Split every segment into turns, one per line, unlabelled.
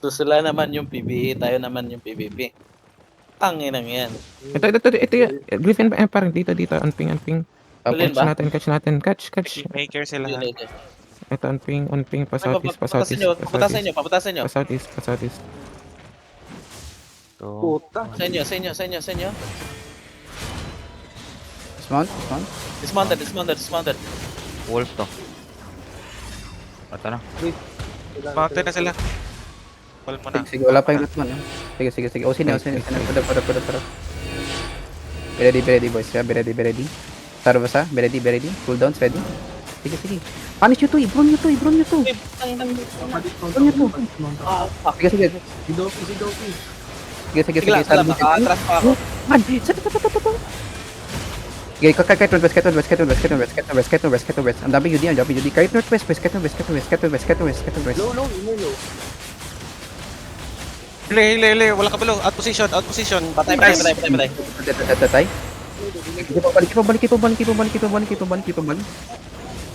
So sila naman yung PBE, tayo naman yung PVP. Tanginang yan.
Ito yung Griffin parang dito, unping.
Kulin ba?
Catch natin. Catch.
Maker sila ha.
Sige.
Ito, unping, pa
Ay,
southeast.
papatasin nyo.
Pa southeast.
So,
Puta.
Sa inyo.
Dismount.
Dismounted.
Wolf to. Ata na.
mountain na sila. Wall mo na.
Sige, wala pa yung Lutman. Sige. O, sino. Pada. Be ready, boys. Be ready. Taro ba sa? Be ready. Cooldowns, ready. Sige. Punish nyo to, i-bron nyo to. Sige. Sige.
Naka-atras pa ako.
Man! Okay, kahit northwest. Ang dami UD. Kahit northwest.
Low.
Hili. Wala ka below. Out position.
Patay.
Tatay. Balik.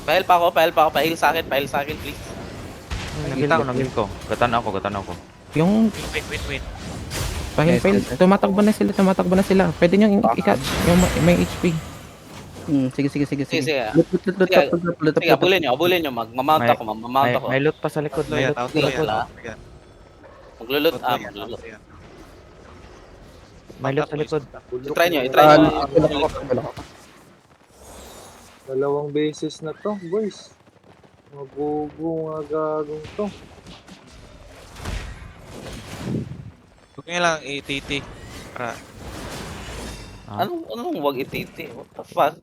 Pahil pa ako. Pahil sa akin, please.
Nagil ko. Gatan ako.
Yung
Wait.
pahil, tumatakbo na sila. Pwede nyo i-catch yung may HP.
Sige.
Sige.
Lut.
Sige, abulin nyo. Mamamount ako.
May loot pa sa likod. May loot.
Out
Sige,
yan.
wala. Maglulot.
May loot sa likod.
Try nyo.
Dalawang beses na to, boys. Magugo nga gagong to.
Huwag nyo lang ATT. Para
Anong wag ititi? What the fuck?